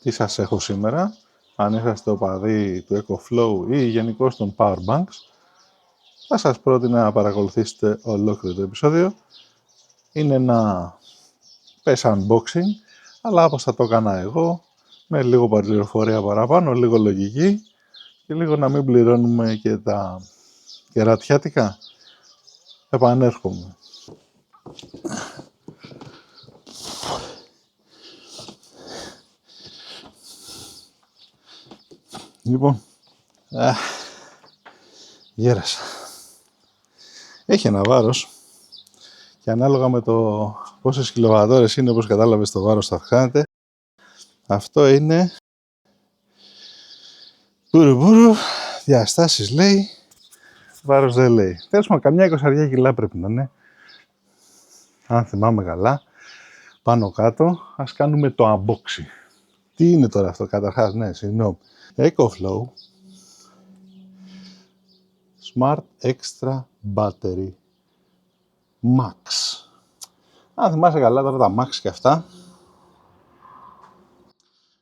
Τι σας έχω σήμερα? Αν είσαστε οπαδοί του EcoFlow ή γενικώς των Power Banks, θα σας πρότεινα να παρακολουθήσετε ολόκληρο το επεισόδιο. Είναι ένα unboxing, αλλά όπως θα το έκανα εγώ, με λίγο πληροφορία παραπάνω, λίγο λογική και λίγο να μην πληρώνουμε και τα κερατιάτικα. Επανέρχομαι. Λοιπόν, γέρασα. Έχει ένα βάρος και ανάλογα με το πόσες κιλοβατόρες είναι, όπως κατάλαβες, το βάρος θα αυξάνεται. Αυτό είναι μπουρου, διαστάσεις λέει, βάρος δεν λέει. Τέλος πάντων, καμιά 20 κιλά πρέπει να είναι, αν θυμάμαι καλά. Πάνω κάτω, ας κάνουμε το unboxing. Τι είναι τώρα αυτό? Καταρχάς, ναι, συγγνώμη. EcoFlow Smart Extra Battery Max. Αν θυμάσαι καλά τώρα τα Max και αυτά,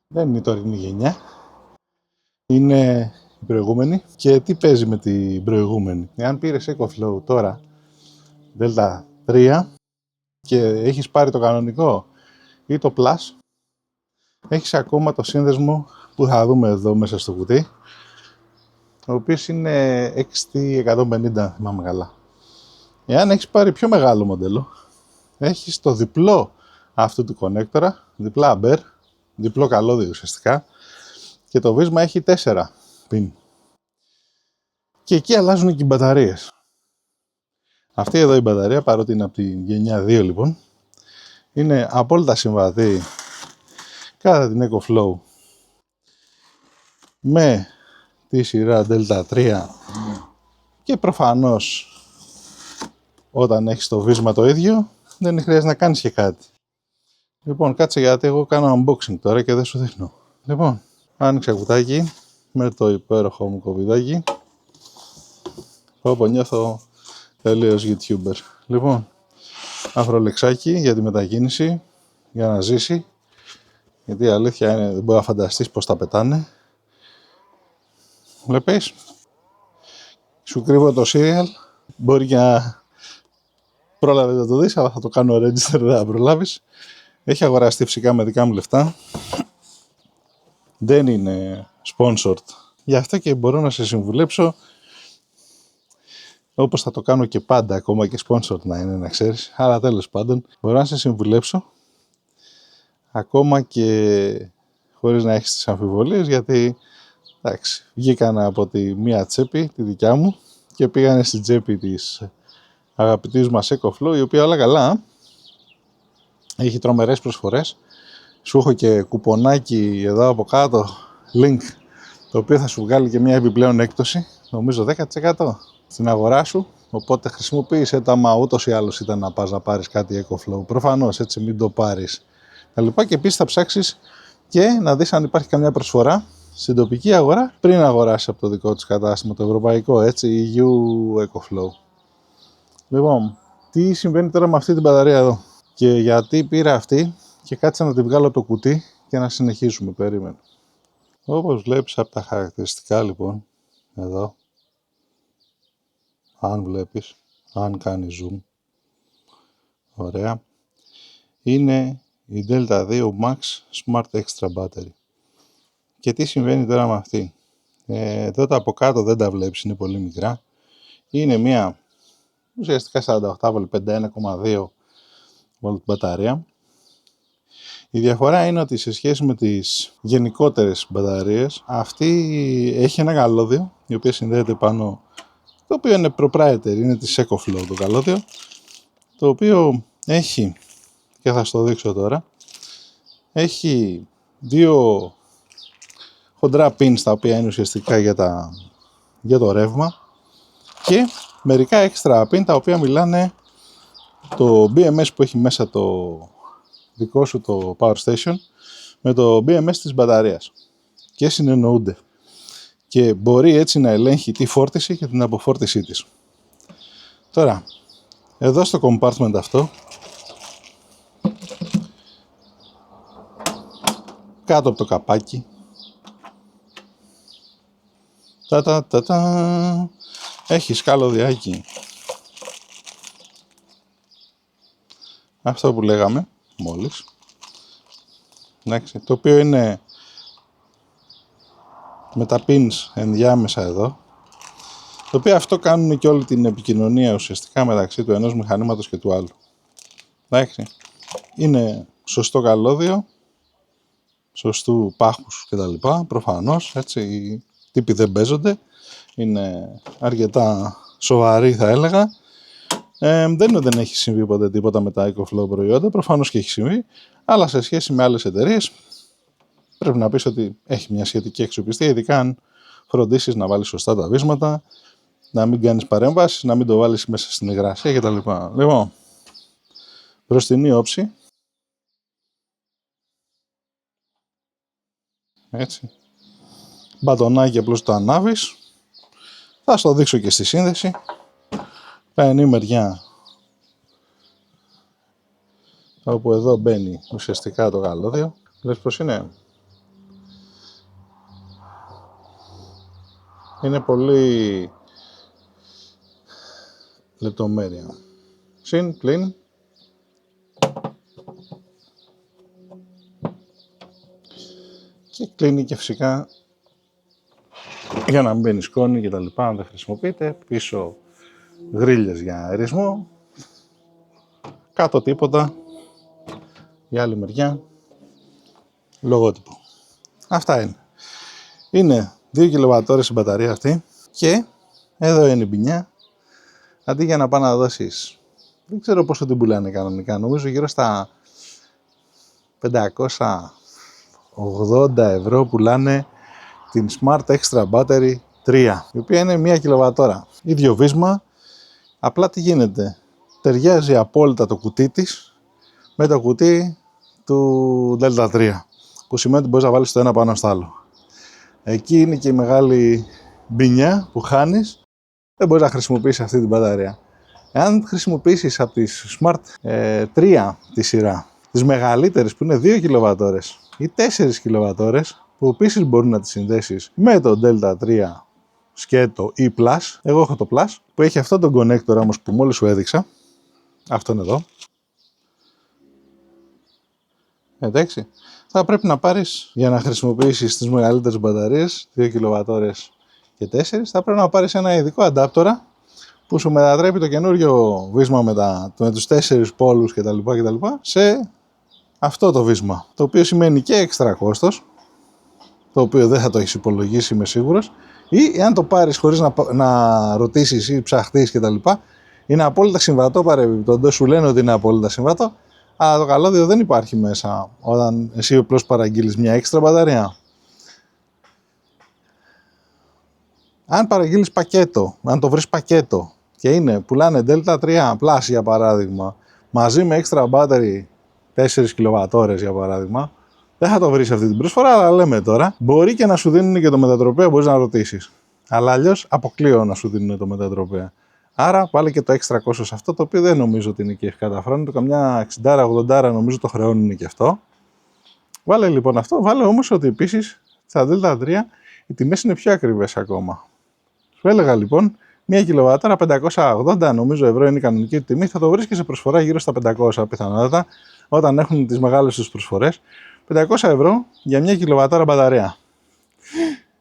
δεν είναι η τωρινή γενιά, είναι η προηγούμενη. Και τι παίζει με την προηγούμενη? Εάν πήρες EcoFlow τώρα Delta 3 και έχεις πάρει το κανονικό ή το Plus, έχεις ακόμα το σύνδεσμο που θα δούμε εδώ μέσα στο κουτί, ο οποίος είναι XT150, αν θυμάμαι καλά. Εάν έχεις πάρει πιο μεγάλο μοντέλο, έχεις το διπλό αυτού του κονέκτορα, διπλά αμπέρ, διπλό καλώδιο ουσιαστικά, και το βίσμα έχει 4 πιν. Και εκεί αλλάζουν και οι μπαταρίες. Αυτή εδώ η μπαταρία, παρότι είναι από τη γενιά 2 λοιπόν, είναι απόλυτα συμβατή κατά την EcoFlow με τη σειρά Delta 3 και προφανώς όταν έχεις το βίσμα το ίδιο δεν χρειάζεται να κάνεις και κάτι. Λοιπόν, κάτσε, γιατί εγώ κάνω unboxing τώρα και δεν σου δείχνω. Λοιπόν, άνοιξα κουτάκι με το υπέροχο μου κοβιδάκι. Όπου νιώθω τελείως YouTuber. Λοιπόν, αφρολεξάκι για τη μετακίνηση, για να ζήσει. Γιατί η αλήθεια είναι, δεν μπορεί να φανταστείς πως τα πετάνε. Βλέπεις, σου κρύβω το cereal. Μπορεί και να πρόλαβες να το δεις, αλλά θα το κάνω register, δεν θα προλάβεις. Έχει αγοραστεί φυσικά με δικά μου λεφτά. Δεν είναι sponsored. Γι' αυτό και μπορώ να σε συμβουλέψω, όπως θα το κάνω και πάντα, ακόμα και sponsored να είναι, να ξέρεις. Αλλά τέλος πάντων, μπορώ να σε συμβουλέψω ακόμα και χωρίς να έχεις τις αμφιβολίες, γιατί εντάξει, βγήκαν από τη μία τσέπη, τη δικιά μου, και πήγανε στην τσέπη της αγαπητής μας EcoFlow, η οποία όλα καλά, έχει τρομερές προσφορές. Σου έχω και κουπονάκι εδώ από κάτω, link, το οποίο θα σου βγάλει και μια επιπλέον έκπτωση, νομίζω 10% στην αγορά σου. Οπότε χρησιμοποίησε το, άμα ούτως ή άλλως ήταν να πας να πάρεις κάτι EcoFlow. Προφανώς, έτσι, μην το πάρεις. Και επίσης θα ψάξεις και να δεις αν υπάρχει καμιά προσφορά στην τοπική αγορά πριν αγοράσεις από το δικό της κατάστημα, το ευρωπαϊκό, έτσι, EU EcoFlow. Λοιπόν, τι συμβαίνει τώρα με αυτή την μπαταρία εδώ και γιατί πήρα αυτή, και κάτσε να τη βγάλω από το κουτί και να συνεχίσουμε. Περίμενε. Όπως βλέπεις από τα χαρακτηριστικά λοιπόν, εδώ, αν βλέπεις, αν κάνει zoom, ωραία, είναι η Delta 2 Max Smart Extra Battery. Και τι συμβαίνει τώρα με αυτή? Εδώ τα από κάτω δεν τα βλέπεις, είναι πολύ μικρά. Είναι μια ουσιαστικά 48V 51,2V μπαταρία. Η διαφορά είναι ότι σε σχέση με τις γενικότερες μπαταρίες, αυτή έχει ένα καλώδιο, η οποία συνδέεται πάνω, το οποίο είναι proprietary, είναι της EcoFlow το καλώδιο, το οποίο έχει, και θα στο δείξω τώρα, έχει δύο χοντρά pins, τα οποία είναι ουσιαστικά για το ρεύμα, και μερικά έξτρα pin, τα οποία μιλάνε το BMS που έχει μέσα το δικό σου το Power Station με το BMS της μπαταρίας και συνεννοούνται, και μπορεί έτσι να ελέγχει τη φόρτιση και την αποφόρτισή της. Τώρα, εδώ στο compartment αυτό κάτω από το καπάκι. Έχει καλωδιάκι. Αυτό που λέγαμε μόλις. Εντάξει, το οποίο είναι με τα pins ενδιάμεσα εδώ. Το οποίο αυτό κάνουν και όλη την επικοινωνία ουσιαστικά μεταξύ του ενός μηχανήματος και του άλλου. Εντάξει, είναι σωστό καλώδιο, σωστού πάχους κτλ. Προφανώς, έτσι, οι τύποι δεν παίζονται. Είναι αρκετά σοβαροί θα έλεγα. Δεν έχει συμβεί ποτέ τίποτα με τα EcoFlow προϊόντα, προφανώς και έχει συμβεί, αλλά σε σχέση με άλλες εταιρείες πρέπει να πεις ότι έχει μια σχετική αξιοπιστία, ειδικά αν φροντίσεις να βάλεις σωστά τα βίσματα, να μην κάνεις παρέμβασεις, να μην το βάλεις μέσα στην υγρασία κτλ. Λοιπόν, μπροστινή όψη. Έτσι. Μπατονάκι απλώς το ανάβεις. Θα στο δείξω και στη σύνδεση. Παινή μεριά, όπου εδώ μπαίνει ουσιαστικά το καλώδιο. Βλέπεις πως είναι. Είναι πολύ λεπτομέρεια. Συν, πλην. Και κλείνει και φυσικά για να μην μπαίνει σκόνη και τα λοιπά, αν δεν χρησιμοποιείται. Πίσω γρίλες για αερισμό. Κάτω τίποτα. Η άλλη μεριά λογότυπο. Αυτά είναι. Είναι 2 κιλοβατόρες η μπαταρία αυτή και εδώ είναι η μπινιά. Αντί για να πάνε να δώσεις, δεν ξέρω πόσο την πουλάνε κανονικά, νομίζω γύρω στα 580 ευρώ πουλάνε την Smart Extra Battery 3, η οποία είναι 1 κιλοβατόρα. Ίδιο βίσμα, απλά τι γίνεται, ταιριάζει απόλυτα το κουτί της με το κουτί του Delta 3, που σημαίνει ότι μπορείς να βάλεις το ένα πάνω στο άλλο. Εκεί είναι και η μεγάλη μπινιά που χάνεις, δεν μπορείς να χρησιμοποιήσεις αυτή την μπαταρία. Εάν χρησιμοποιήσεις από τις Smart 3 τη σειρά, τις μεγαλύτερες που είναι 2 κιλοβατόρες ή 4 κιλοβατόρες, που επίσης μπορούν να τις συνδέσεις με το Delta 3 σκέτο ή Plus, εγώ έχω το Plus, που έχει αυτό τον connector όμως που μόλις σου έδειξα, αυτόν εδώ. Εντάξει, θα πρέπει να πάρεις, για να χρησιμοποιήσεις τις μεγαλύτερες μπαταρίες, 2 κιλοβατόρες και 4, θα πρέπει να πάρεις ένα ειδικό αντάπτορα που σου μετατρέπει το καινούριο βίσμα με τους 4 πόλους κτλ. Σε αυτό το βίσμα, το οποίο σημαίνει και έξτρα κόστος, το οποίο δεν θα το έχεις υπολογίσει, είμαι σίγουρος, ή εάν το πάρεις χωρίς να ρωτήσεις ή ψαχτείς κτλ. Είναι απόλυτα συμβατό παρεμπιπτόντως, σου λένε ότι είναι απόλυτα συμβατό, αλλά το καλώδιο δεν υπάρχει μέσα όταν εσύ απλώς παραγγείλεις μια έξτρα μπαταρία. Αν παραγγείλεις πακέτο, αν το βρεις πακέτο και πουλάνε Delta 3 Plus για παράδειγμα, μαζί με extra battery 4 κιλοβατόρες για παράδειγμα, δεν θα το βρεις αυτή την προσφορά, αλλά λέμε τώρα, μπορεί και να σου δίνουν και το μετατροπέα, μπορείς να ρωτήσεις. Αλλά αλλιώς αποκλείω να σου δίνουν το μετατροπέα. Άρα πάλι και το έξτρα κόστος αυτό, το οποίο δεν νομίζω ότι είναι και ευκαταφρόνητο, καμιά 60-80 νομίζω το χρεώνουν και αυτό. Βάλε λοιπόν αυτό, βάλε όμως ότι επίσης στα Delta 3 οι τιμές είναι πιο ακριβές ακόμα. Σου έλεγα λοιπόν, 1 κιλοβατόρα 580 νομίζω ευρώ είναι η κανονική τιμή, θα το βρεις και σε προσφορά γύρω στα 500 πιθανότατα, όταν έχουν τις μεγάλες τους προσφορές. 500 ευρώ για 1 κιλοβατόρα μπαταρία.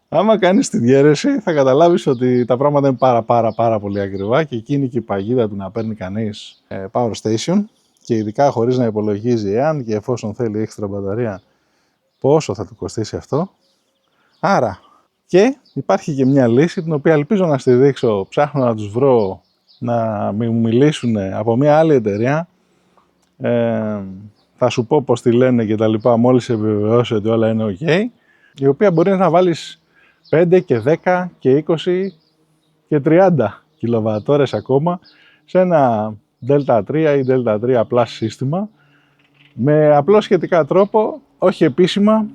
Άμα κάνεις τη διαίρεση θα καταλάβεις ότι τα πράγματα είναι πάρα πολύ ακριβά και εκεί είναι και η παγίδα του να παίρνει κανείς power station και ειδικά χωρίς να υπολογίζει εάν και εφόσον θέλει έξτρα μπαταρία πόσο θα του κοστίσει αυτό. Άρα και υπάρχει και μια λύση την οποία ελπίζω να στη δείξω, ψάχνω να τους βρω να μου μιλήσουν από μια άλλη εταιρεία. Θα σου πω πως τη λένε και τα λοιπά μόλις επιβεβαιώσει ότι όλα είναι ok, η οποία μπορεί να βάλεις 5 και 10 και 20 και 30 κιλοβατόρες ακόμα σε ένα Delta 3 ή Delta 3 Plus σύστημα με απλό σχετικά τρόπο, όχι επίσημα,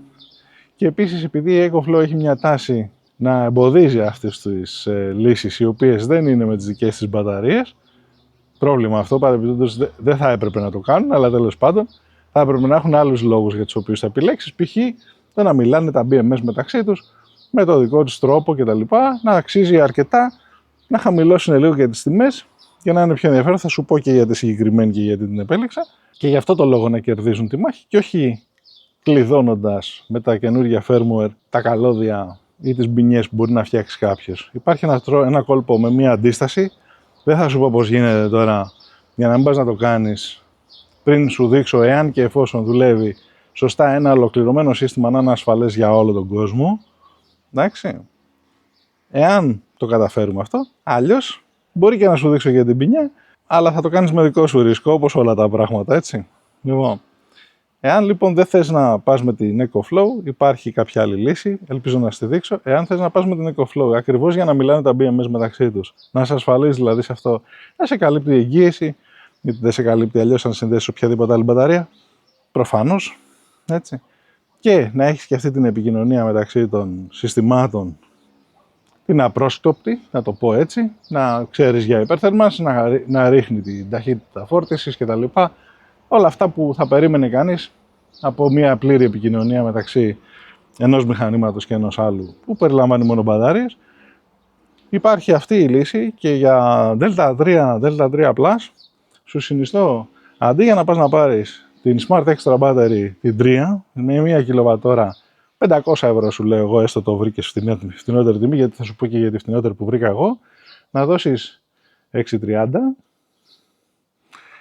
και επίσης επειδή η EcoFlow έχει μια τάση να εμποδίζει αυτές τις λύσεις οι οποίες δεν είναι με τις δικές της μπαταρίες, πρόβλημα αυτό, παρεμπιπτόντως δεν θα έπρεπε να το κάνουν, αλλά τέλος πάντων θα έπρεπε να έχουν άλλους λόγους για τους οποίους θα επιλέξεις, π.χ. να μιλάνε τα BMS μεταξύ τους με το δικό τους τρόπο κτλ. Να αξίζει αρκετά, να χαμηλώσουν λίγο και τις τιμές για να είναι πιο ενδιαφέρον. Θα σου πω και για τη συγκεκριμένη και γιατί την επέλεξα. Και γι' αυτό το λόγο να κερδίζουν τη μάχη και όχι κλειδώνοντας με τα καινούργια firmware τα καλώδια ή τις μπινιές που μπορεί να φτιάξει κάποιος. Υπάρχει ένα κόλπο με μία αντίσταση. Δεν θα σου πω πώς γίνεται τώρα για να μην πας να το κάνεις πριν σου δείξω εάν και εφόσον δουλεύει σωστά ένα ολοκληρωμένο σύστημα να είναι ασφαλές για όλο τον κόσμο. Εντάξει. Εάν το καταφέρουμε αυτό, αλλιώς μπορεί και να σου δείξω για την ποινιά, αλλά θα το κάνεις με δικό σου ρίσκο, όπως όλα τα πράγματα, έτσι. Λοιπόν, εάν λοιπόν δεν θες να πας με την EcoFlow, υπάρχει κάποια άλλη λύση, ελπίζω να στη δείξω. Εάν θες να πας με την EcoFlow, ακριβώς για να μιλάνε τα BMS μεταξύ τους, να σε ασφαλίζει δηλαδή σε αυτό, να σε καλύπτει η εγγύηση, γιατί δεν σε καλύπτει αλλιώς αν συνδέσεις οποιαδήποτε άλλη μπαταρία, προφανώς, έτσι. Και να έχεις και αυτή την επικοινωνία μεταξύ των συστημάτων, την απρόσκοπτη, να το πω έτσι, να ξέρεις για υπερθέρμανση, να ρίχνει την ταχύτητα φόρτισης κτλ. Όλα αυτά που θα περίμενε κανείς από μια πλήρη επικοινωνία μεταξύ ενός μηχανήματος και ενός άλλου που περιλαμβάνει μόνο μπαταρίες. Υπάρχει αυτή η λύση και για Delta 3, Delta 3 Plus σου συνιστώ, αντί για να πας να πάρεις την Smart Extra Battery την 3 με 1 κιλοβατόρα 500 ευρώ σου λέω εγώ, έστω το βρήκες φθηνότερη τιμή, γιατί θα σου πω και για τη φθηνότερη που βρήκα εγώ, να δώσεις 630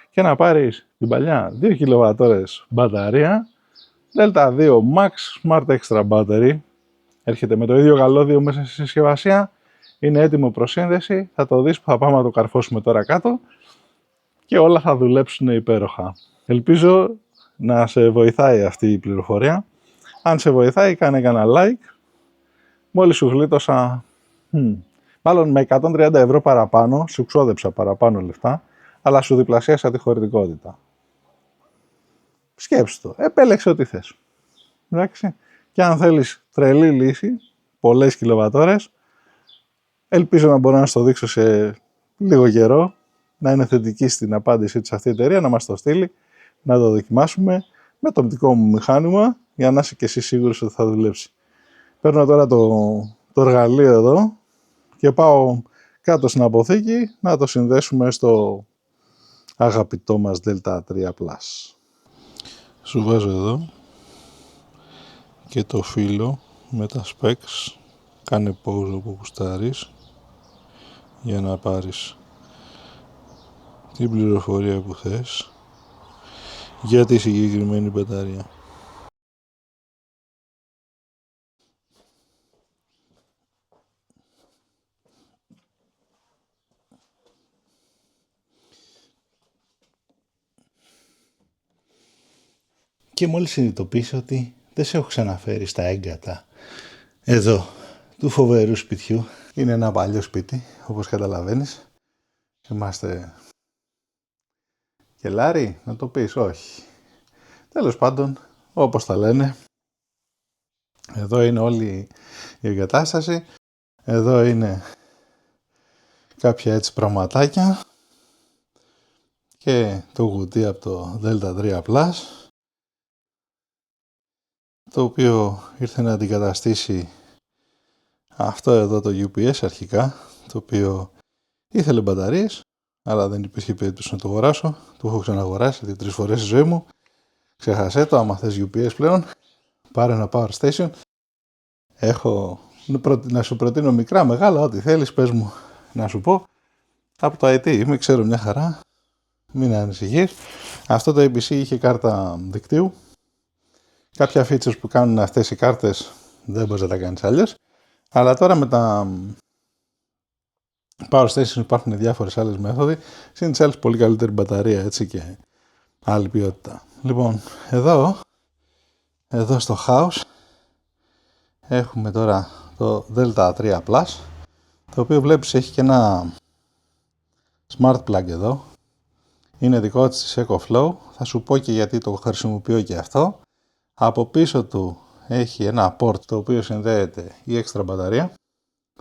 και να πάρεις την παλιά 2 κιλοβατόρες μπαταρία Delta 2 Max Smart Extra Battery. Έρχεται με το ίδιο καλώδιο μέσα στη συσκευασία, είναι έτοιμο προς σύνδεση, θα το δεις που θα πάμε να το καρφώσουμε τώρα κάτω και όλα θα δουλέψουν υπέροχα. Ελπίζω να σε βοηθάει αυτή η πληροφορία. Αν σε βοηθάει, κάνε ένα like. Μόλις σου γλίτωσα, μάλλον με 130 ευρώ παραπάνω, σου ξόδεψα παραπάνω λεφτά, αλλά σου διπλασίασα τη χωρητικότητα. Σκέψου το, επέλεξε ό,τι θες. Εντάξει. Και αν θέλεις τρελή λύση, πολλές κιλοβατόρες, ελπίζω να μπορώ να στο δείξω σε λίγο καιρό, να είναι θετική στην απάντησή της αυτή η εταιρεία, να μας το στείλει, να το δοκιμάσουμε με το οπτικό μου μηχάνημα, για να είσαι και εσύ σίγουρος ότι θα δουλέψει. Παίρνω τώρα το εργαλείο εδώ και πάω κάτω στην αποθήκη να το συνδέσουμε στο αγαπητό μας Delta 3 Plus. Σου βάζω εδώ και το φύλλο με τα specs. Κάνε pause όπου γουστάρεις για να πάρεις την πληροφορία που θες για τη συγκεκριμένη μπαταρία. Και μόλις συνειδητοποίησα ότι δεν σε έχω ξαναφέρει στα έγκατα εδώ του φοβερού σπιτιού. Είναι ένα παλιό σπίτι, όπως καταλαβαίνεις. Είμαστε κελάρι, να το πεις, όχι. Τέλος πάντων, όπως τα λένε, εδώ είναι όλη η εγκατάσταση. Εδώ είναι κάποια έτσι πραγματάκια και το γουτί από το Delta 3 Plus, το οποίο ήρθε να αντικαταστήσει αυτό εδώ το UPS αρχικά, το οποίο ήθελε μπαταρίες, αλλά δεν υπήρχε περίπτωση να το αγοράσω. Το έχω ξαναγοράσει 3 φορές στη ζωή μου. Ξέχασέ το, άμα θες UPS πλέον, πάρε ένα power station. Έχω να σου προτείνω μικρά, μεγάλα, ό,τι θέλεις, πες μου να σου πω. Από το IT είμαι, ξέρω μια χαρά, μην ανησυχείς. Αυτό το ABC είχε κάρτα δικτύου. Κάποια features που κάνουν αυτές οι κάρτες δεν μπορείς να τα κάνεις αλλιώς. Αλλά τώρα με τα power stations υπάρχουν διάφορες άλλες μέθοδοι. Συν τις άλλες πολύ καλύτερη μπαταρία, έτσι, και άλλη ποιότητα. Λοιπόν, εδώ στο house έχουμε τώρα το Delta 3 Plus, το οποίο βλέπεις έχει και ένα smart plug εδώ. Είναι δικό της EcoFlow. Θα σου πω και γιατί το χρησιμοποιώ και αυτό. Από πίσω του έχει ένα port το οποίο συνδέεται η έξτρα μπαταρία.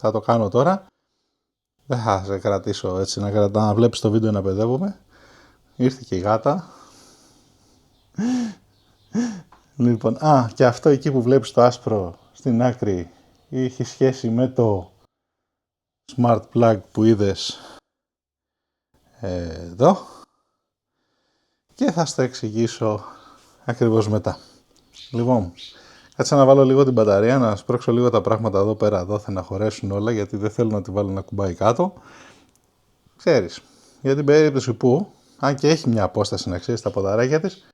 Θα το κάνω τώρα. Δεν θα σε κρατήσω έτσι να βλέπεις το βίντεο να παιδεύομαι. Ήρθε και η γάτα. Λοιπόν, και αυτό εκεί που βλέπεις το άσπρο στην άκρη έχει σχέση με το smart plug που είδες εδώ και θα στο εξηγήσω ακριβώς μετά. Λοιπόν, κάτσε να βάλω λίγο την μπαταρία, να σπρώξω λίγο τα πράγματα εδώ πέρα, εδώ θα να χωρέσουν όλα, γιατί δεν θέλω να τη βάλω να κουμπάει κάτω. Ξέρεις, για την περίπτωση που, αν και έχει μια απόσταση να ξέρεις τα ποδαράκια της,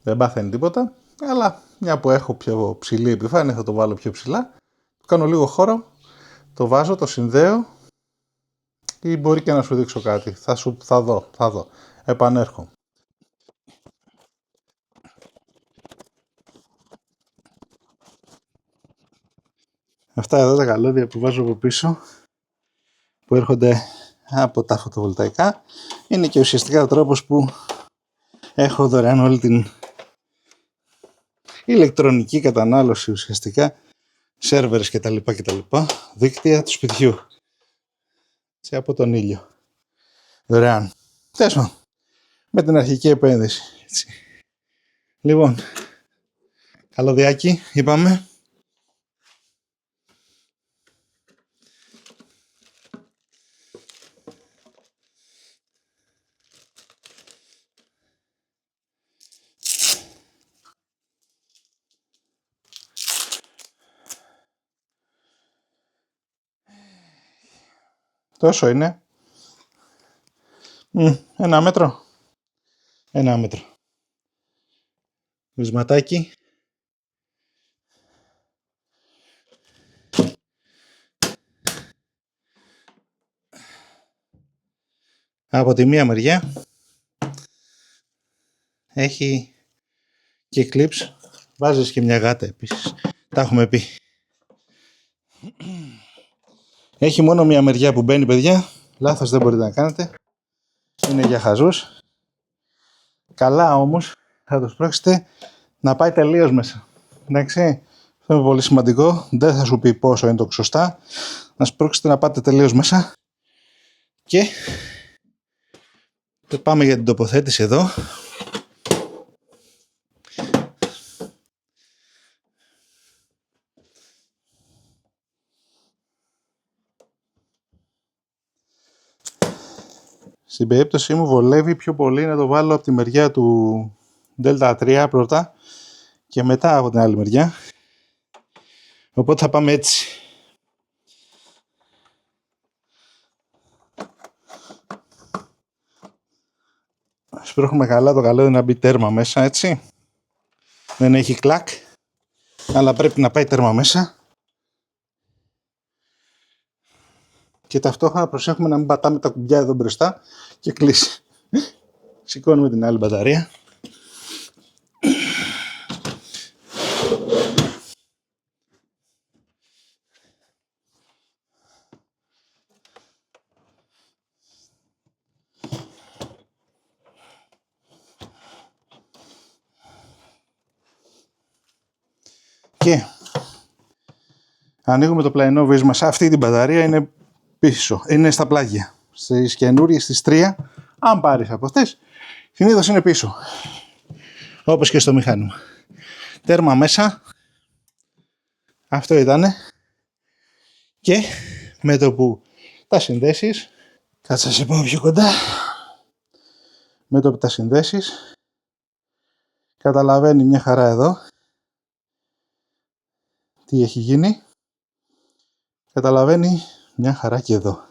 δεν πάθαίνει τίποτα, αλλά μια που έχω πιο ψηλή επιφάνεια θα το βάλω πιο ψηλά, το κάνω λίγο χώρο, το βάζω, το συνδέω ή μπορεί και να σου δείξω κάτι, θα δω, επανέρχομαι. Αυτά εδώ τα καλώδια που βάζω από πίσω, που έρχονται από τα φωτοβολταϊκά, είναι και ουσιαστικά ο τρόπος που έχω δωρεάν όλη την ηλεκτρονική κατανάλωση, ουσιαστικά σερβερς κτλ, δίκτυα του σπιτιού από τον ήλιο, δωρεάν, τέλος με την αρχική επένδυση, έτσι. Λοιπόν, καλωδιάκι είπαμε. Τόσο είναι. Ένα μέτρο. Βυσματάκι. Από τη μία μεριά έχει και κλιπς. Βάζεις και μια γάτα επίσης. Τα έχουμε πει. Έχει μόνο μια μεριά που μπαίνει, παιδιά. Λάθος δεν μπορείτε να κάνετε. Είναι για χαζούς. Καλά όμως θα το σπρώξετε να πάει τελείως μέσα. Εντάξει. Αυτό είναι πολύ σημαντικό. Δεν θα σου πει πόσο είναι το σωστά. Να σπρώξετε να πάτε τελείως μέσα. Και πάμε για την τοποθέτηση εδώ. Στην περίπτωσή μου βολεύει πιο πολύ να το βάλω από τη μεριά του Δ3 πρώτα και μετά από την άλλη μεριά. Οπότε θα πάμε έτσι. Σπρώχνουμε καλά το καλώδιο να μπει τέρμα μέσα, έτσι. Δεν έχει κλακ, αλλά πρέπει να πάει τέρμα μέσα. Και ταυτόχρονα προσέχουμε να μην πατάμε τα κουμπιά εδώ μπροστά και κλείσει. Σηκώνουμε την άλλη μπαταρία. Και ανοίγουμε το πλαϊνό βίσμα. Αυτή την μπαταρία είναι πίσω, είναι στα πλάγια. Στις καινούριες, στις 3, αν πάρεις από αυτές, συνήθως είναι πίσω. Όπως και στο μηχάνημα. Τέρμα μέσα. Αυτό ήτανε. Και με το που τα συνδέσεις, κάτσε να σε πάω πιο κοντά. Με το που τα συνδέσεις, καταλαβαίνει μια χαρά εδώ τι έχει γίνει. Καταλαβαίνει μια χαρά και εδώ.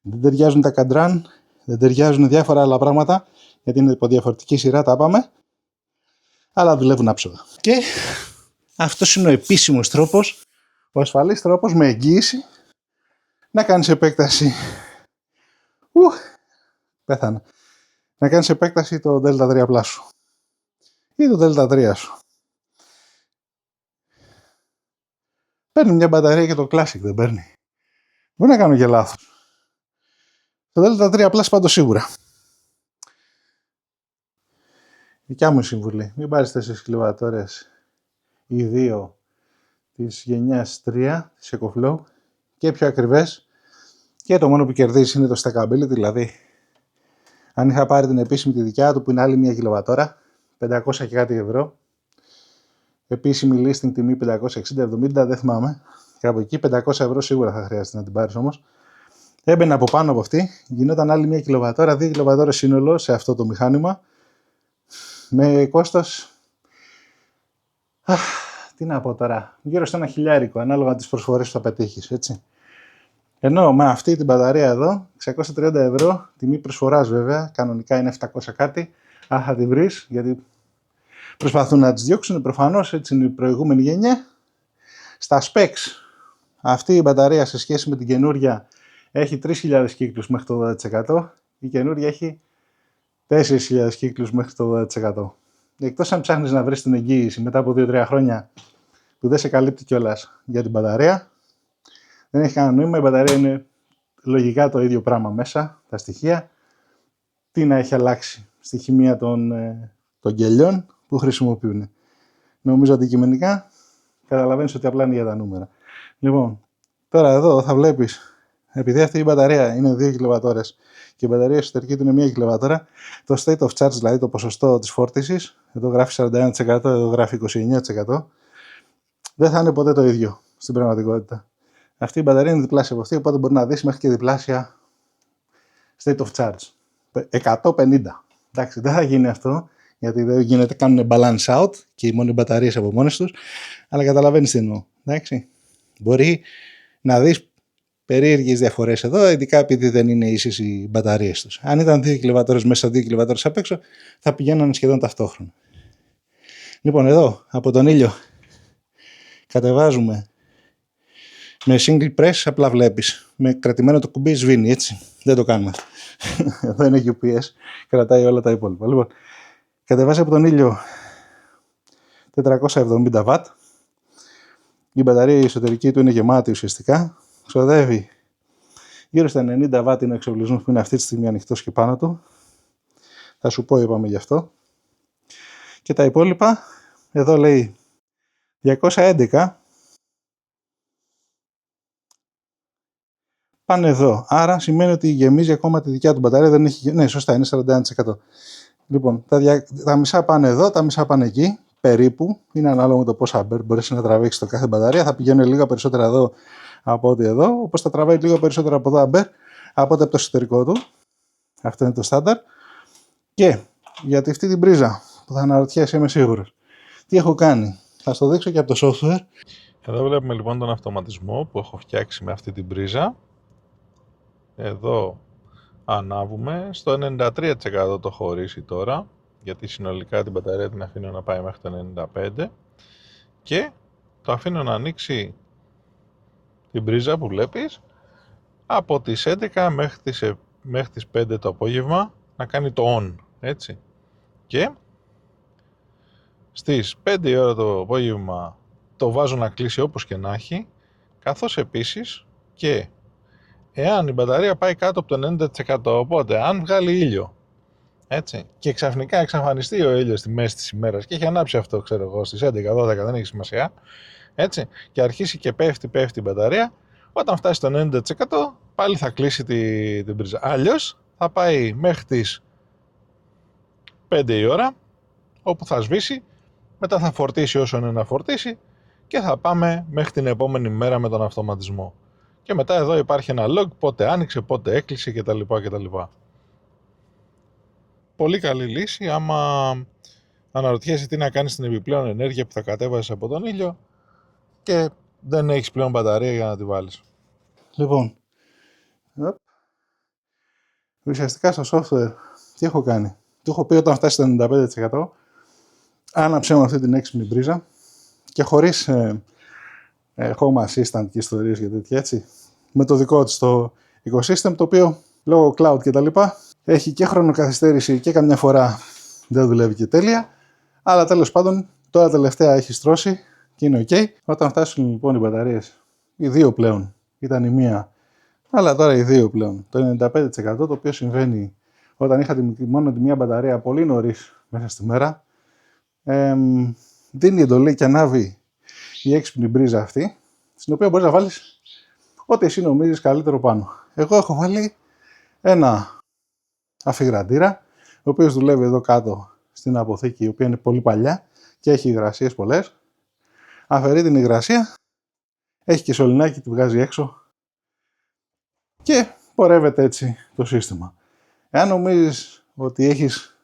Δεν ταιριάζουν τα καντράν, δεν ταιριάζουν διάφορα άλλα πράγματα, γιατί είναι από διαφορετική σειρά, τα πάμε, αλλά δουλεύουν άψογα. Και αυτός είναι ο επίσημος τρόπος, ο ασφαλής τρόπος με εγγύηση να κάνεις επέκταση. Πέθανα. Να κάνεις επέκταση το Δ3 σου ή το Δ3 σου. Παίρνει μια μπαταρία και το Classic δεν παίρνει. Μπορεί να κάνω και λάθος. Το Δ3 πάντως σίγουρα. Δικιά μου συμβουλή. Μην πάρεις 4 κιλοβατόρες ή 2 της γενιάς 3 της EcoFlow και πιο ακριβές. Και το μόνο που κερδίζει είναι το stackability, δηλαδή αν είχα πάρει την επίσημη τη δικιά του που είναι άλλη 1 κιλοβατόρα, 500 και κάτι ευρώ, Επίσημη listing τιμή 560-70, δεν θυμάμαι. Κάπου εκεί, 500€ σίγουρα θα χρειάζεται να την πάρεις όμως. Έμπαινε από πάνω από αυτή, γινόταν άλλη 1 κιλοβατόρα, 2 κιλοβατόρες σύνολο σε αυτό το μηχάνημα. Με κόστος, τι να πω τώρα, γύρω στο 1.000, ανάλογα τις προσφορές που θα πετύχεις, έτσι. Ενώ με αυτή την μπαταρία εδώ, 630€, τιμή προσφοράς βέβαια, κανονικά είναι 700 κάτι, αν θα τη βρεις, γιατί προσπαθούν να τις διώξουν, προφανώς, έτσι είναι η προηγούμενη γενιά. Στα specs, αυτή η μπαταρία σε σχέση με την καινούρια έχει 3.000 κύκλους μέχρι το 80%, η καινούρια έχει 4.000 κύκλους μέχρι το 80%. Εκτός αν ψάχνεις να βρεις την εγγύηση μετά από 2-3 χρόνια που δεν σε καλύπτει κιόλας για την μπαταρία, δεν έχει κανένα νόημα, η μπαταρία είναι λογικά το ίδιο πράγμα μέσα, τα στοιχεία. Τι να έχει αλλάξει στη χημεία των κελιών που χρησιμοποιούν. Νομίζω αντικειμενικά καταλαβαίνεις ότι απλά είναι για τα νούμερα. Λοιπόν, τώρα εδώ θα βλέπεις, επειδή αυτή η μπαταρία είναι 2 κιλοβατόρες και η μπαταρία εσωτερική του είναι 1 κιλοβατόρα, το state of charge, δηλαδή το ποσοστό της φόρτισης, εδώ γράφει 41%, εδώ γράφει 29%, δεν θα είναι ποτέ το ίδιο στην πραγματικότητα. Αυτή η μπαταρία είναι διπλάσια από αυτή, οπότε μπορεί να δεις μέχρι και διπλάσια state of charge. 150. Εντάξει, δεν θα γίνει αυτό, γιατί δεν γίνεται, κάνουν balance out και οι μόνοι μπαταρίες από μόνες τους, αλλά καταλαβαίνεις τι εννοώ. Εντάξει. Μπορεί να δεις περίεργες διαφορές εδώ, ειδικά επειδή δεν είναι ίσες οι μπαταρίες τους. Αν ήταν 2 κιλοβατόρες μέσα, 2 κιλοβατόρες απ' έξω, θα πηγαίνανε σχεδόν ταυτόχρονα. Λοιπόν, εδώ από τον ήλιο κατεβάζουμε με single press, απλά βλέπεις. Με κρατημένο το κουμπί σβήνει, έτσι. Δεν το κάνουμε. Εδώ είναι UPS, κρατάει όλα τα υπόλοιπα. Λοιπόν, κατεβάζει από τον ήλιο 470 W. Η μπαταρία η εσωτερική του είναι γεμάτη ουσιαστικά. Ξοδεύει γύρω στα 90 W, είναι ο εξοπλισμός που είναι αυτή τη στιγμή ανοιχτός και πάνω του. Θα σου πω, είπαμε γι' αυτό. Και τα υπόλοιπα, εδώ λέει 211. Πάνε εδώ. Άρα σημαίνει ότι γεμίζει ακόμα τη δικιά του μπαταρία. Δεν έχει... Ναι, σωστά, είναι 41%. Λοιπόν, τα μισά πάνε εδώ, τα μισά πάνε εκεί. Περίπου. Είναι ανάλογο με το πόσα αμπέρ μπορείς να τραβήξεις το κάθε μπαταρία. Θα πηγαίνουν λίγο περισσότερα εδώ από ό,τι εδώ. Όπως θα τραβάει λίγο περισσότερα από εδώ αμπέρ από ό,τι από το εσωτερικό του. Αυτό είναι το στάνταρ. Και γιατί αυτή την πρίζα που θα αναρωτιέσαι, είμαι σίγουρος. Τι έχω κάνει. Θα στο δείξω και από το software. Εδώ βλέπουμε λοιπόν τον αυτοματισμό που έχω φτιάξει με αυτή την πρίζα. Εδώ ανάβουμε. Στο 93% το έχω ορίσει τώρα, γιατί συνολικά την μπαταρία την αφήνω να πάει μέχρι το 95% και το αφήνω να ανοίξει την πρίζα που βλέπεις από τις 11 μέχρι τις 5 το απόγευμα, να κάνει το on, έτσι. Και στις 5 η ώρα το απόγευμα το βάζω να κλείσει όπως και να έχει, καθώς επίσης και εάν η μπαταρία πάει κάτω από το 90%, οπότε αν βγάλει ήλιο, έτσι, και ξαφνικά εξαφανιστεί ο ήλιος στη μέση της ημέρας και έχει ανάψει αυτό, ξέρω εγώ, στις 11-12, δεν έχει σημασία, έτσι, και αρχίσει και πέφτει η μπαταρία, όταν φτάσει στο 90% πάλι θα κλείσει την πρίζα. Αλλιώς θα πάει μέχρι τις 5 η ώρα, όπου θα σβήσει, μετά θα φορτίσει όσο είναι να φορτίσει και θα πάμε μέχρι την επόμενη μέρα με τον αυτοματισμό. Και μετά εδώ υπάρχει ένα log, πότε άνοιξε, πότε έκλεισε κτλ. Πολύ καλή λύση άμα αναρωτιέσαι τι να κάνεις στην επιπλέον ενέργεια που θα κατέβαζες από τον ήλιο και δεν έχεις πλέον μπαταρία για να τη βάλεις. Λοιπόν, ουσιαστικά στο software τι έχω κάνει. Του έχω πει όταν φτάσει στο 95% άναψε με αυτή την έξυπνη πρίζα και χωρίς home assistant και ιστορίες και τέτοια, έτσι, με το δικό της το ecosystem, το οποίο λόγω cloud και τα λοιπά έχει και χρονοκαθυστέρηση και καμιά φορά δεν δουλεύει και τέλεια, αλλά τέλος πάντων τώρα τελευταία έχει στρώσει και είναι ok. Όταν φτάσουν λοιπόν οι μπαταρίες, οι δύο πλέον, ήταν η μία, αλλά τώρα οι δύο πλέον, το 95%, το οποίο συμβαίνει όταν είχα μόνο τη μία μπαταρία πολύ νωρίς μέσα στη μέρα, δίνει εντολή και ανάβει η έξυπνη μπρίζα αυτή, στην οποία μπορείς να βάλεις ό,τι εσύ νομίζεις καλύτερο πάνω. Εγώ έχω βάλει ένα αφιγραντήρα, ο οποίος δουλεύει εδώ κάτω στην αποθήκη, η οποία είναι πολύ παλιά και έχει υγρασίες πολλές. αφαιρεί την υγρασία, έχει και σωληνάκι, τη βγάζει έξω και πορεύεται έτσι το σύστημα. Εάν νομίζεις ότι έχεις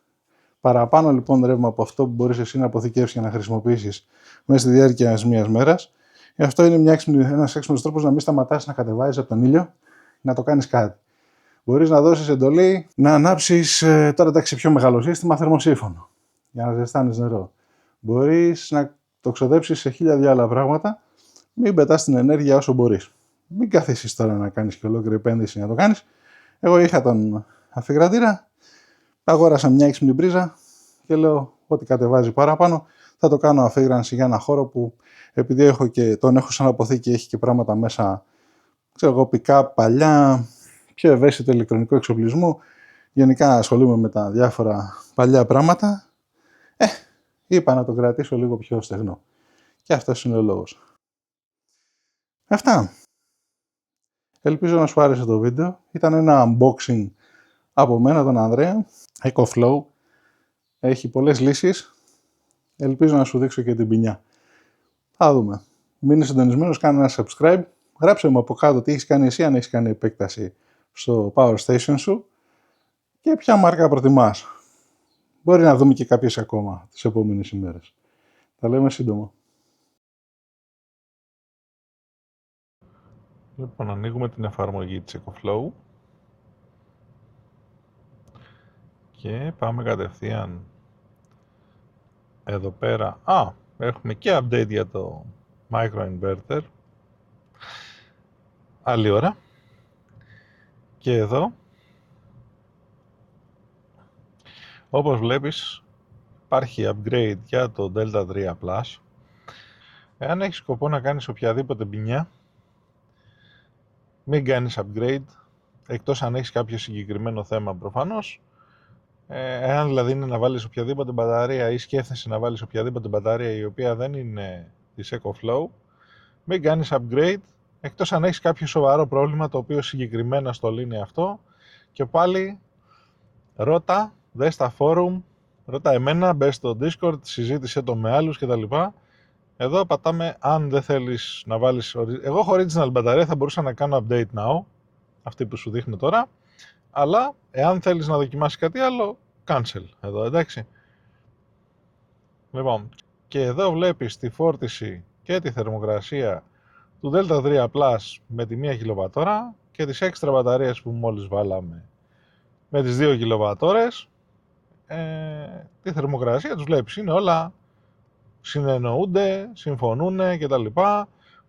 παραπάνω λοιπόν ρεύμα από αυτό που μπορείς εσύ να αποθηκεύσεις και να χρησιμοποιήσεις μέσα στη διάρκεια μιας μέρας, αυτό είναι ένας έξυπνος τρόπος να μην σταματάς να κατεβάζεις από τον ήλιο, να το κάνεις κάτι. Μπορείς να δώσεις εντολή να ανάψεις, τώρα εντάξει, πιο μεγάλο σύστημα, θερμοσύφωνο, για να ζεστάνεις νερό. Μπορείς να το ξοδέψεις σε 1000 άλλα πράγματα, μην πετάς την ενέργεια όσο μπορείς. Μην καθίσεις τώρα να κάνεις και ολόκληρη επένδυση να το κάνεις. Εγώ είχα τον αφιγρατήρα, αγόρασα μια έξυπνη πρίζα και λέω ότι κατεβάζει παραπάνω θα το κάνω αφήγρανση για ένα χώρο που επειδή τον έχω σαν αποθήκη, έχει και πράγματα μέσα, ξέρω εγώ, πικά, παλιά, πιο ευαίσθητο ηλεκτρονικό εξοπλισμό. Γενικά ασχολούμαι με τα διάφορα παλιά πράγματα. Είπα να το κρατήσω λίγο πιο στεγνό. Και αυτός είναι ο λόγος. Αυτά. Ελπίζω να σου άρεσε το βίντεο. Ήταν ένα unboxing από μένα, τον Ανδρέα. EcoFlow. Έχει πολλές λύσεις. Ελπίζω να σου δείξω και την ποινιά. Θα δούμε. Μείνε συντονισμένος, κάνε ένα subscribe. Γράψε μου από κάτω τι έχεις κάνει εσύ, αν έχεις κάνει επέκταση στο Power Station σου και ποια μάρκα προτιμάς. Μπορεί να δούμε και κάποιες ακόμα τις επόμενες ημέρες. Τα λέμε σύντομα. Λοιπόν, ανοίγουμε την εφαρμογή της EcoFlow και πάμε κατευθείαν εδώ πέρα. Έχουμε και update για το microinverter. Άλλη ώρα. Και εδώ, όπως βλέπεις, υπάρχει upgrade για το Delta 3 Plus. Εάν έχεις σκοπό να κάνεις οποιαδήποτε μπινιά, μην κάνεις upgrade, εκτός αν έχεις κάποιο συγκεκριμένο θέμα προφανώς. Εάν δηλαδή είναι να βάλεις οποιαδήποτε μπαταρία ή σκέφτεσαι να βάλεις οποιαδήποτε μπαταρία η οποία δεν είναι της EcoFlow, μην κάνεις upgrade, εκτός αν έχεις κάποιο σοβαρό πρόβλημα το οποίο συγκεκριμένα στο λύνει αυτό. Και πάλι ρώτα, δες στα forum, ρώτα εμένα, μπες στο Discord, συζήτησέ το με άλλους κτλ. Εδώ πατάμε αν δεν θέλεις να βάλεις. Εγώ χωρίς original μπαταρία θα μπορούσα να κάνω update now, αυτή που σου δείχνω τώρα, αλλά εάν θέλεις να δοκιμάσεις κάτι άλλο, cancel εδώ, εντάξει. Λοιπόν, και εδώ βλέπεις τη φόρτιση και τη θερμοκρασία του Delta 3 Plus με τη 1 κιλοβατόρα και τις έξτρα μπαταρίες που μόλις βάλαμε με τις 2 κιλοβατόρες. Τη θερμοκρασία τους βλέπεις, είναι όλα συνεννοούνται, συμφωνούν κτλ.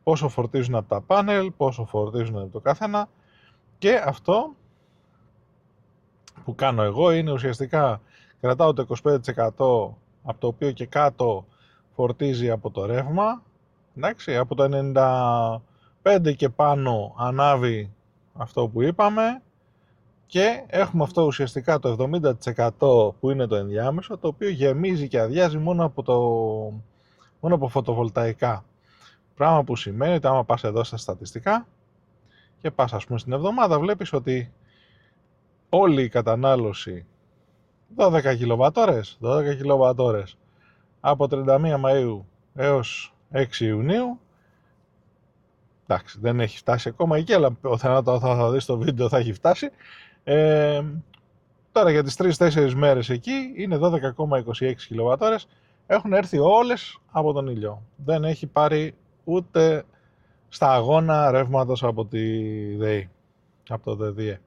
Πόσο φορτίζουν από τα πάνελ, πόσο φορτίζουν από το καθένα. Και αυτό που κάνω εγώ είναι ουσιαστικά κρατάω το 25% από το οποίο και κάτω φορτίζει από το ρεύμα. Εντάξει, από το 95% και πάνω ανάβει αυτό που είπαμε. Και έχουμε αυτό ουσιαστικά το 70% που είναι το ενδιάμεσο, το οποίο γεμίζει και αδειάζει μόνο από φωτοβολταϊκά. Πράγμα που σημαίνει ότι άμα πας εδώ στα στατιστικά και πας ας πούμε στην εβδομάδα, βλέπεις ότι όλη η κατανάλωση 12 κιλοβατόρες από 31 Μαΐου έως 6 Ιουνίου, εντάξει, δεν έχει φτάσει ακόμα εκεί, αλλά θα δεις το βίντεο θα έχει φτάσει. Τώρα για τις 3-4 μέρες εκεί είναι 12,26 κιλοβατόρες. Έχουν έρθει όλες από τον ήλιο. Δεν έχει πάρει ούτε στα αγώνα ρεύματος από τη ΔΕΗ, από το ΔΔΕ.